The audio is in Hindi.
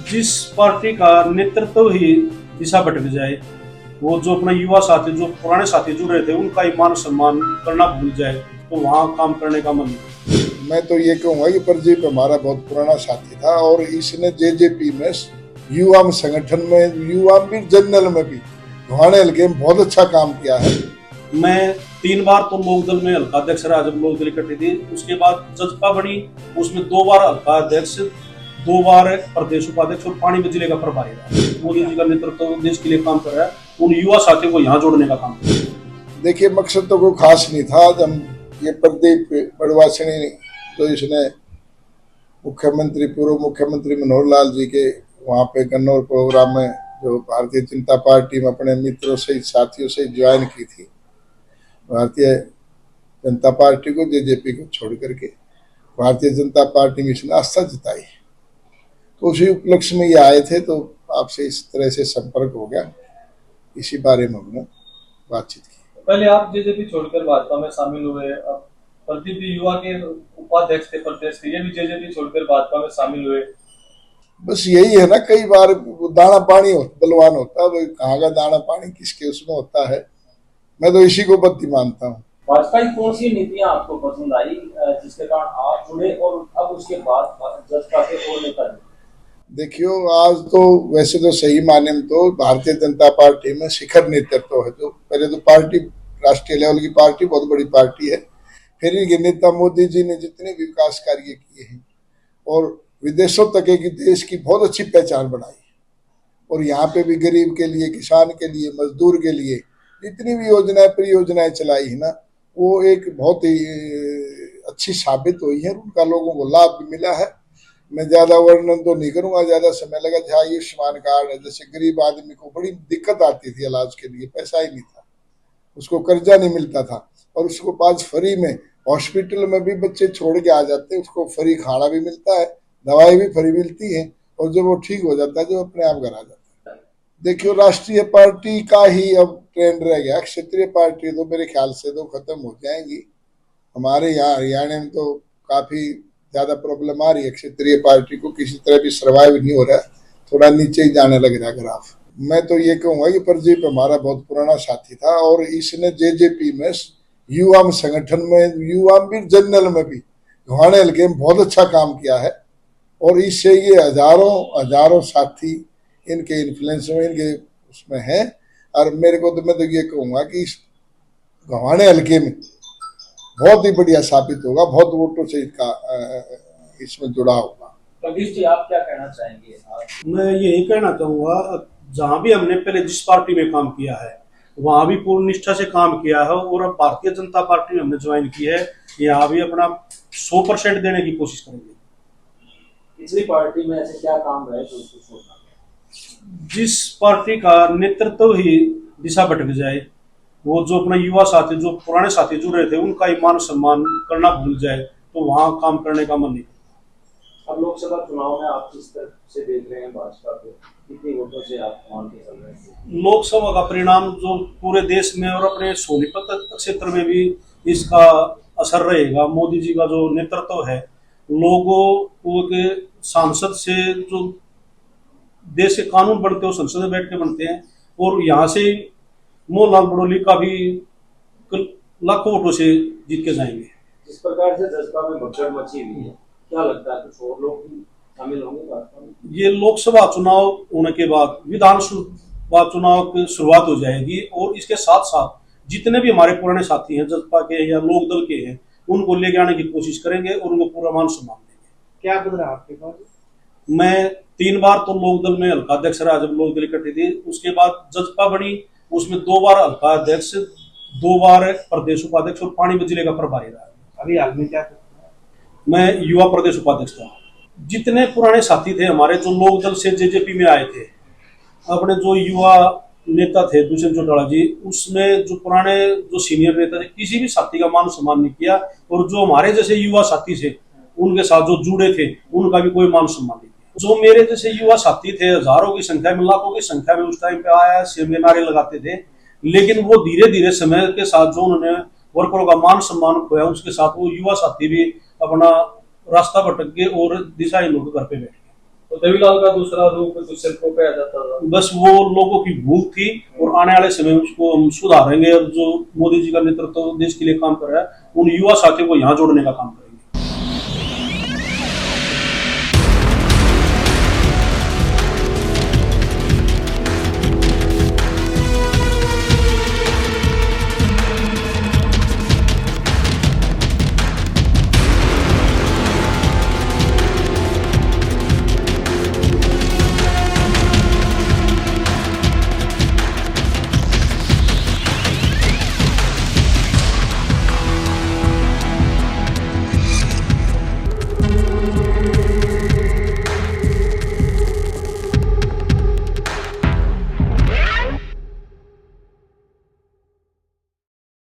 जिस पार्टी का नेतृत्व ही दिशा भटक जाए, वो जो अपना युवा साथी, जो पुराने साथी जुड़ रहे थे, उनका ही मान सम्मान करना भूल जाए, तो वहाँ काम करने का मन नहीं। मैं तो ये कहूंगा कि प्रदीप हमारा बहुत पुराना साथी था और इसने जेजेपी में युवा संगठन में, युवा भी जनरल में भी घुमाने हल्के में बहुत अच्छा काम किया है। मैं 3 बार तो लोकदल में हल्का अध्यक्ष रहा जब लोकदल इकट्ठी थी। उसके बाद जजपा बनी, उसमें 2 बार हल्का अध्यक्ष, 2 बार प्रदेश उपाध्यक्ष और पानीपत जिले का प्रभारी रहा। मोदी जी का नेतृत्व देश के लिए काम कर रहा है, उन युवा साथियों को यहाँ जोड़ने का काम। देखिए, मकसद तो कोई खास नहीं था। जब ये प्रदीप बड़वासनी तो इसने मुख्यमंत्री, पूर्व मुख्यमंत्री मनोहर लाल जी के वहाँ पे कन्नौर प्रोग्राम में जो भारतीय जनता पार्टी में अपने मित्रों से, साथियों से ज्वाइन की थी, भारतीय जनता पार्टी को, जेजेपी को छोड़ करके भारतीय जनता पार्टी में इसने आस्था जताई, तो उसी उपलक्ष्य में ये आए थे। तो आपसे इस तरह से संपर्क हो गया, इसी बारे में हमने बातचीत की। पहले आप जेजेपी छोड़कर भाजपा में शामिल हुए, प्रदीप युवा के उपाध्यक्ष थे प्रदेश के, ये भी जेजेपी छोड़कर भाजपा में शामिल हुए। बस यही है ना, कई बार दाना पानी बलवान होता है, कहाँ का दाना पानी किसके उसमें होता है। मैं तो इसी को बत्ती मानता हूँ। भाजपा की कौन सी नीतियां आपको पसंद आई जिसके कारण आप जुड़े और अब उसके बाद जजपा के और नेता जुड़े? देखियो, आज तो वैसे तो सही माने में तो भारतीय जनता पार्टी में शिखर नेतृत्व है। तो पहले तो पार्टी राष्ट्रीय लेवल की पार्टी, बहुत बड़ी पार्टी है। फिर इनके नेता मोदी जी ने जितने विकास कार्य किए हैं और विदेशों तक की देश की बहुत अच्छी पहचान बनाई, और यहाँ पे भी गरीब के लिए, किसान के लिए, मजदूर के लिए जितनी भी योजनाएं, परियोजनाएं चलाई है ना, वो एक बहुत ही अच्छी साबित हुई है। उनका लोगों को लाभ भी मिला है। मैं ज्यादा वर्णन तो नहीं करूंगा, ज्यादा समय लगा। जहाँ आयुष्मान कार्ड है, जैसे गरीब आदमी को बड़ी दिक्कत आती थी इलाज के लिए, पैसा ही नहीं था, उसको कर्जा नहीं मिलता था, और उसको पास फ्री में हॉस्पिटल में भी बच्चे छोड़ के आ जाते हैं, उसको फ्री खाना भी मिलता है, दवाई भी फ्री मिलती है, और जब वो ठीक हो जाता है, जब अपने आप घर आ जाता है। देखियो, राष्ट्रीय पार्टी का ही अब ट्रेंड रह गया। क्षेत्रीय पार्टी तो मेरे ख्याल से तो खत्म हो जाएंगी। हमारे यहाँ हरियाणा में तो काफी ज्यादा प्रॉब्लम आ रही है। क्षेत्रीय पार्टी को किसी तरह भी सर्वाइव नहीं हो रहा है, थोड़ा नीचे ही जाने लग रहा है ग्राफ। मैं तो ये कहूंगा कि प्रदीप हमारा बहुत पुराना साथी था और इसने जेजेपी में युवा संगठन में, युवा भी जनरल में भी घुमाने हल्के में बहुत अच्छा काम किया है, और इससे ये हजारों साथी इनके इन्फ्लुएंस में, इनके उसमें है। और मेरे को तो, मैं तो ये कहूंगा कि घुमाने हल्के में बहुत ही बढ़िया साबित होगा, बहुत वोटों से इसका इसमें जुड़ा होगा। कबीर जी, आप क्या कहना चाहेंगे? मैं यही कहना चाहूंगा, जहाँ भी हमने पहले जिस पार्टी में काम किया है वहाँ भी पूर्ण निष्ठा से काम किया है, और अब भारतीय जनता पार्टी में हमने ज्वाइन की है, यहाँ भी अपना 100% देने की कोशिश करेंगे। पिछली पार्टी में ऐसे क्या काम रहे जो उसको छोड़ना? जिस पार्टी का नेतृत्व ही दिशा भटक जाए, वो जो अपना युवा साथी, जो पुराने साथी जुड़ रहे थे, उनका ही मान सम्मान करना भूल जाए, तो वहाँ काम करने का मन नहीं। अब लोकसभा चुनाव में आप किस तरह से देख रहे हैं भाजपा को? कितनी वोटों से आप मान के चल रहे हैं? लोकसभा का परिणाम जो पूरे देश में और अपने सोनीपत क्षेत्र में भी इसका असर रहेगा। मोदी जी का जो नेतृत्व है, लोगों को के सांसद से जो देश के कानून बनते हैं वो संसद में बैठ के बनते हैं, और यहाँ से मोहनलाल बड़ोली का भी लाखों वोटों से जीत के जाएंगे। जिस प्रकार से जजपा में भगदड़ मची हुई है, क्या लगता है कुछ और लोग भी शामिल होंगे भाजपा में? ये लोकसभा चुनाव होने के बाद विधानसभा चुनाव की शुरुआत हो जाएगी, और इसके साथ साथ जितने भी हमारे पुराने साथी हैं, जजपा के या लोकदल के हैं, उनको लेके आने की कोशिश करेंगे और उनको पूरा मान सम्मान देंगे। क्या बदला आपके पास? मैं 3 बार तो लोकदल में हल्का अध्यक्ष रहा जब लोकदल इकट्ठी थी। उसके बाद जजपा बनी, उसमें 2 बार हल्का अध्यक्ष, 2 बार प्रदेश उपाध्यक्ष और पानीपत जिले का प्रभारी रहा। अभी हाल में क्या करते हैं? मैं युवा प्रदेश उपाध्यक्ष था। जितने पुराने साथी थे हमारे, जो लोकदल से जेजेपी में आए थे, अपने जो युवा नेता थे दुष्यंत चौटाला जी, उसमें जो पुराने जो सीनियर नेता थे, किसी भी साथी का मान सम्मान नहीं किया, और जो हमारे जैसे युवा साथी थे उनके साथ जो जुड़े थे, उनका भी कोई मान सम्मान नहीं किया। जो मेरे जैसे युवा साथी थे, हजारों की संख्या में, लाखों की संख्या में उस टाइम पे आया, सीएम के नारे लगाते थे, लेकिन वो धीरे धीरे समय के साथ जो उन्होंने वर्करों का मान सम्मान खोया, उसके साथ वो युवा साथी भी अपना रास्ता भटक गए और दिशाहीन होकर घर पे बैठ गए। तो देवीलाल का दूसरा रूप दुष्यंत को कहा जाता था। बस वो लोगों की भूल थी और आने वाले समय में उसको हम सुधारेंगे और जो मोदी जी का नेतृत्व देश के लिए काम कर रहा है उन युवा साथियों को यहाँ जोड़ने का काम करेंगे।